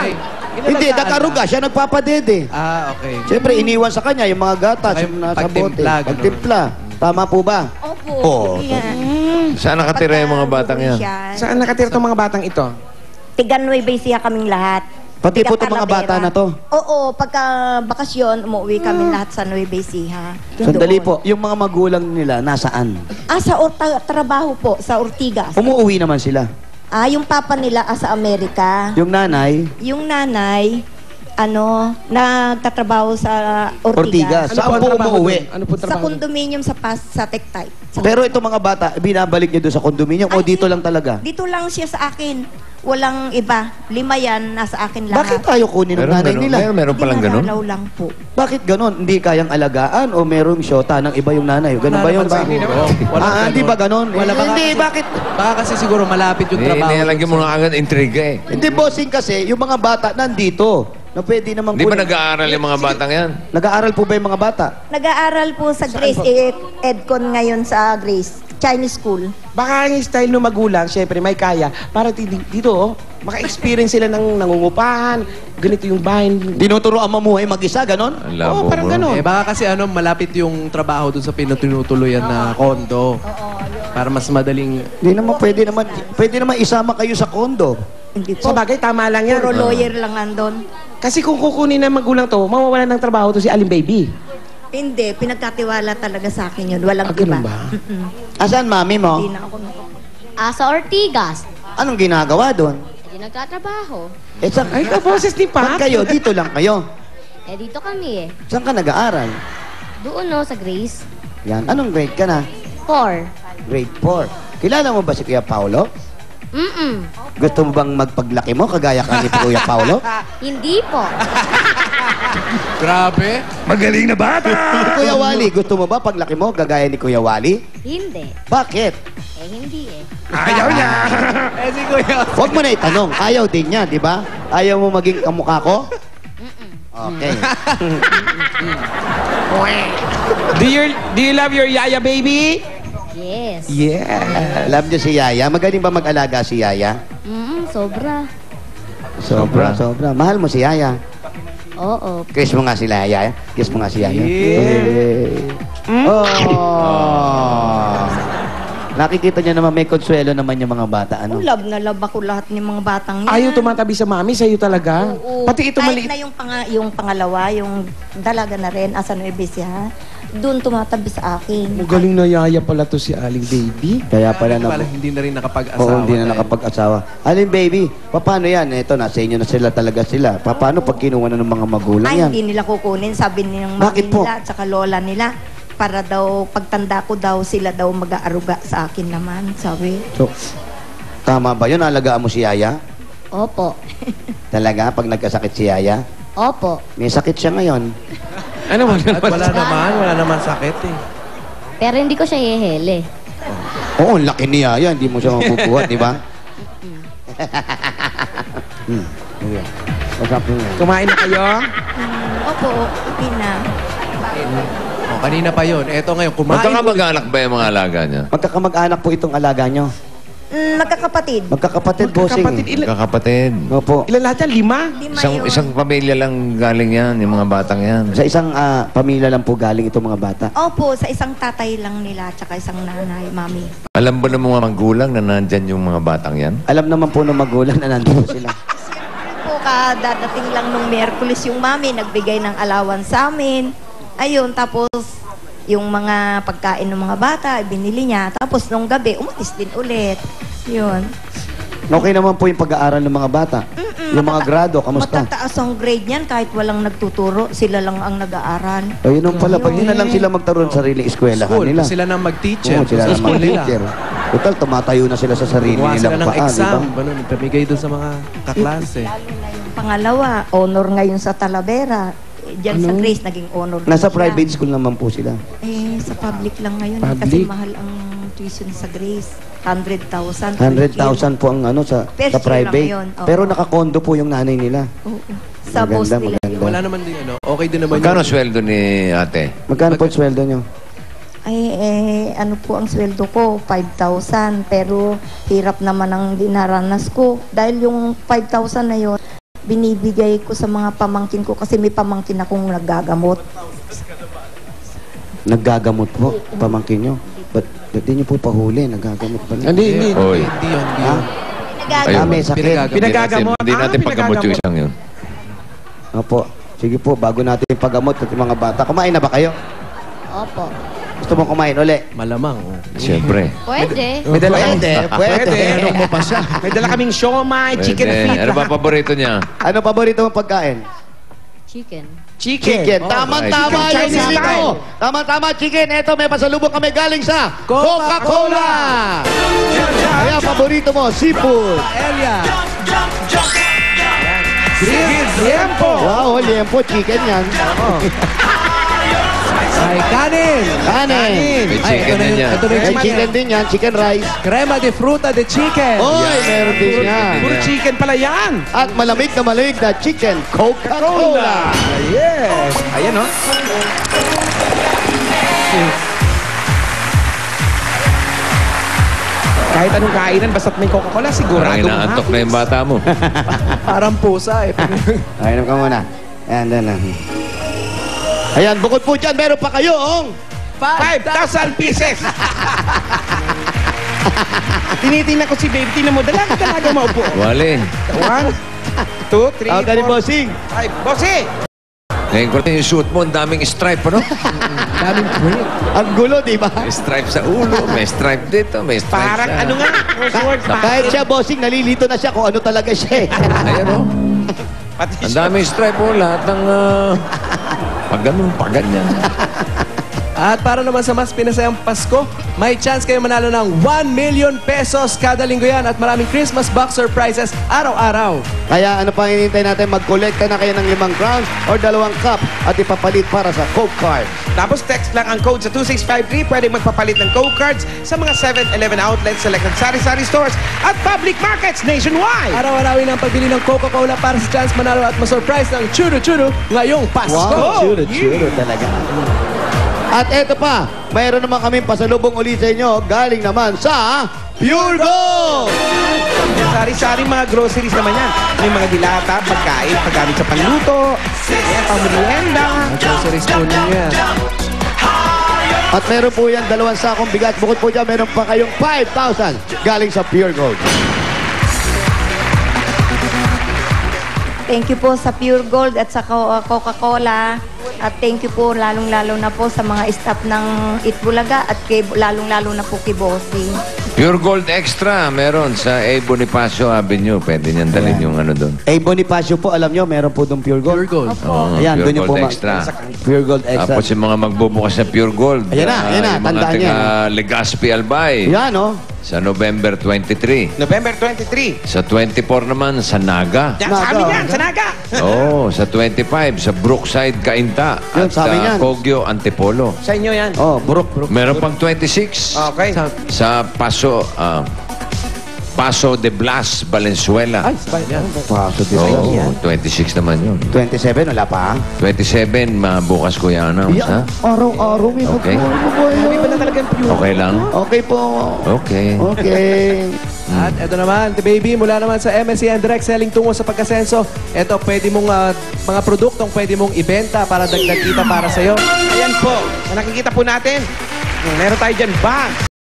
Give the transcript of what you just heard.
nanay. Hindi, nag-aruga. Siya nagpapadede. Ah, okay. Siyempre, iniwan sa kanya yung mga gatas, yung nasa bote. Pagtimpla, Pagtimpla. Tama po ba? Opo. Oo. Yan. Saan nakatira yung mga batang yan? Saan nakatira itong mga batang ito? Tiga-Nueva Ecija kaming lahat. Pati po Tiga itong mga bata Talavera. na to. Oo, pagka bakasyon, umuwi kami lahat sa Nueva Ecija. Sandali Doon. po, yung mga magulang nila, nasaan? Sa trabaho po, sa Ortigas. Umuuwi naman sila. Yung papa nila sa Amerika. Yung nanay, Yung nanay, nagtatrabaho sa Ortigas. Ortigas. Saan po ang po trabaho umuwi? doon? Ano po Sa trabaho? condominium sa Tech-Type. Pero itong mga bata, binabalik niyo doon sa kondominium o dito lang talaga? Dito lang siya sa akin. Walang iba. 5 yan, nasa akin lahat. Bakit tayo kunin ng nanay nila? Meron palang ganun? Dinaralaw lang po. Bakit ganon? Hindi kayang alagaan o merong syota ng iba yung nanay? Ganon ba yun? Hindi ba ganon? Hindi, bakit? Baka kasi siguro malapit yung trabaho. Nilagyan mo na agad intriga eh. Hindi, bossing kasi, yung mga bata nandito. Na pwede namang Di ba kunin. nag-aaral yung mga batang yan? Nag-aaral po ba yung mga bata? Nag-aaral po sa Grace, Edcon ngayon sa Grace, Chinese School. Baka yung style ng magulang, syempre may kaya. Para dito, maka-experience sila ng nangungupahan. Ganito yung bahay. Tinuturoan mamuhay mag-isa, ganon? Ang labo, Oo, parang bro. ganon. Baka kasi malapit yung trabaho dun sa tinutuluyan na kondo. Para mas madaling... Hindi naman, pwede naman isama kayo sa kondo. Hindi Sa po. bagay, tama lang yan. Puro lawyer lang andon. Kasi kung kukunin ng magulang to, mawawalan ng trabaho to si Aling Baby. Hindi, pinagkatiwala talaga sa akin yun. Walang Ganun iba. ba? Asan mami mo? Hindi na ako Sa Ortigas. Anong ginagawa doon? Hindi nagtatrabaho. Ay, kaboses ni Ba't Pat. kayo? Dito lang kayo. Dito kami Saan ka nag-aaral? Doon sa Grace. Yan. Anong grade ka na? 4. Grade 4. Kilala mo ba si Kuya Paulo? Gusto mo bang magpaglaki mo kagaya ka ni Kuya Paulo? Hindi po. Grabe. Magaling na bata! Si Kuya Wally, gusto mo ba paglaki mo kagaya ni Kuya Wally? Hindi. Bakit? Hindi Ayaw niya! Si Kuya. Huwag mo na itanong. Ayaw din niya, di ba? Ayaw mo maging kamukha ko? Okay. Do you love your Yaya Baby? Yes. Yeah. Alam niyo si Yaya? Magaling ba mag-alaga si Yaya? Sobra. Sobra. Mahal mo si Yaya? Oo. Kiss mo nga si Yaya. Kiss mo nga si Yaya. Yeah. Oh. Nakikita niyo naman may konsuelo naman yung mga bata. Ano? Love na love ako lahat ng mga batang yan. Ayaw tumatabi sa mami, sa'yo talaga. Oo. Pati ito Kahit maliit. na yung pangalawa, yung dalaga na rin, asa Nueva Ecija, doon tumatabi sa akin. Magaling na Yaya pala to si Aling Baby. Kaya pala na Hindi na rin nakapag-asawa. Oo, hindi na dahil- nakapag-asawa. Alin, baby, paano yan? Ito, nasa inyo na sila talaga sila. Paano pag kinuha na ng mga magulang Ay, yan? hindi nila kukunin. Sabi ng Bakit mami po? nila at saka lola nila, para daw, pagtanda ko daw, sila daw mag-aaruga sa akin naman, sabi. So, tama ba yun? Alagaan mo si Yaya? Opo. Talaga? Pag nagkasakit si Yaya? Opo. May sakit siya ngayon. Ano ba? At wala naman sakit eh. Pero hindi ko siya ihele. Oo, ang laki ni Yaya. Hindi mo siya mabubuhat, di ba? Ayan. Pasapin yan. Kumain na kayo? Opo, hindi na. Kanina pa yun. Eto ngayon, kumain. Magkakamag-anak ba yung mga alaga niya? Magkakamag-anak po itong alaga nyo. Magkakapatid. Magkakapatid, bossing. Magkakapatid. Magkakapatid. Opo. Ilan lahat yan? 5? Lima yun. Isang pamilya lang galing yan, yung mga batang yan. Sa isang pamilya lang po galing itong mga bata. Opo, sa isang tatay lang nila, tsaka isang nanay, mami. Alam ba ng mga magulang na nandyan yung mga batang yan? Alam naman po ng magulang na nandito sila. Siyempre po, kadadating lang nung Miyerkules yung mami, nagbigay ng alawan sa amin. Ayun, tapos yung mga pagkain ng mga bata, binili niya. Tapos nung gabi, umalis din ulit. Yun. Okay naman po yung pag-aaral ng mga bata. Yung mga grado, kamusta? Matataas ang grade niyan kahit walang nagtuturo. Sila lang ang nag-aaral. O yun ang pala, pag di na lang sila magtaroon sa sariling eskwelahan School. nila. Sila nang mag-teacher. Oo, sila Sa na school nila. mag-teacher. Total, tumatayo na sila sa sarili Gumawa sila nilang ng paa, di ba? exam. Pamigay doon sa mga kaklase. Lalo na yung pangalawa, honor ngayon sa Talavera. Diyan sa Grace, naging honor. Nasa din siya. private school naman po sila. Sa public lang ngayon. Public? Kasi mahal ang tuition sa Grace. 100,000. 100,000 po ang ano sa First year private. lang yun, oo. Pero nakakondo po yung nanay nila. Oo. Sa boss nila. Maganda. Wala naman din okay din naman Magkano sweldo ni ate? Magkano po ang sweldo nyo? Ano po ang sweldo ko? 5,000. Pero hirap naman ang dinaranas ko. Dahil yung 5,000 na yun, binibigay ko sa mga pamangkin ko kasi may pamangkin akong naggagamot. Naggagamot po, pamangkin nyo. Ba't di nyo po pahuli? Naggagamot pa niya. Hindi. Oy. Hindi yun, hindi Ha? yun. Nagagamot. May sakit. Pinagagamot. Hindi natin paggamot yung isang yun. Opo. Sige po, bago natin pagamot at yung mga bata. Kumain na ba kayo? Opo. Gusto mo kumain uli? Malamang. Oh. Siyempre. Pwede. May dala Pwede. Tanong mo pa siya. May dala kaming siomay, chicken feet. Ano ba paborito niya? Ano paborito mong pagkain? Chicken. Chicken. Tama-tama Chicken yung Chinese nilito. style. Tama-tama, chicken. Eto, may pasalubong kami galing sa Coca-Cola! Kaya paborito mo, seafood. Elia! Tiempo. Wow, liempo, chicken yan. Ay, kanin! Kanin. May Ay, chicken ito na din yung- yan. ito na yung May chicken. chicken din yan, chicken rice. Crema de fruta de chicken. Oy, meron din yan. Puro chicken pala yan. At malamig na chicken, Coca-Cola. Yes. Ayan, no? Kahit anong kainan, basta't may Coca-Cola, Parang sigurado inaantok na yung bata mo. Parang pusa eh. Ayun ka muna. Ayan, ayan. Ayan, bukod po dyan, meron pa kayong 5,000 pieces. Tinitingnan ko si babe. Tingnan mo, dalaga maupo. Walin. 1, 2, 3, Ang galing 4, bossing. 5. Bossy! Ngayon ko yung suit mo, ang daming stripe, ano? Daming print. Ang gulo, di ba? May stripe sa ulo, may stripe dito, may stripe Parang sa... ano nga? Crossword pa. Kahit siya bossing, nalilito na siya kung ano talaga siya. Ayan, oh. Pati Ang siya. daming stripe, oh. Lahat ng... pag ganun, pag ganyan. At para naman sa mas pinasayang Pasko, may chance kayo manalo ng 1 million pesos kada linggo yan at maraming Christmas box surprises araw-araw. Kaya ano pang hinihintay natin, mag-collecta na kayo ng 5 crowns or 2 cup at ipapalit para sa Coke card. Tapos text lang ang code sa 2653. Pwede magpapalit ng Coke cards sa mga 7-Eleven outlets, selected sari-sari stores at public markets nationwide. Araw-arawin ang pagbili ng Coca-Cola para sa chance manalo at ma-surprise ng churu-churu ngayong Pasko. Wow, churo talaga. At eto pa, mayroon naman kaming pasalubong ulit sa inyo galing naman sa Pure Gold! Sari-sari mga groceries naman yan. May mga dilata, pagkain, paggamit sa panluto, ayan, pang-merienda. Groceries po ninyo yan. At meron po yan 2 sakong bigat. Bukod po dyan, meron pa kayong 5,000 galing sa Pure Gold. Thank you po sa Pure Gold at sa Coca-Cola. At thank you po lalong-lalo na po sa mga staff ng Itbulaga at lalong-lalo na po kay Bossing. Pure Gold Extra, meron sa A. Bonifacio Avenue. Pwede niyan dalhin yung ano doon. Bonifacio po, alam nyo, meron po doon Pure Gold. Pure Gold. Oo, Ayan, Pure doon yung Gold po Extra. Pure Gold Extra. Tapos yung mga magbubukas ng Pure Gold. Ayan na, yung mga tandaan taga yan. Legazpi Albay. Yan, oh. Sa November 23. November 23. Sa 24 naman, sa Naga. Yan, sa amin yan, sa Naga. Oo, sa 25, sa Brookside, Cainta. Yun, At sa amin yan. Kogyo, Antipolo. Sa inyo yan. Oh, burok. Meron pang 26 Okay. sa Paso de Blas, Valenzuela. Ay, yan. Paso din Oo, 26 naman yun. 27, wala pa. 27, bukas ko yan. Ha? Yan, araw-araw may Okay. May ba na talagang pure? Okay lang? Okay po. Okay. Okay. At eto naman, the baby, mula naman sa MSC and direct selling tungo sa pagkasenso. Eto, pwede mong, mga produktong pwede mong ibenta para dagdag kita para sa'yo. Ayan po. Sa nakikita po natin, meron tayo dyan bag.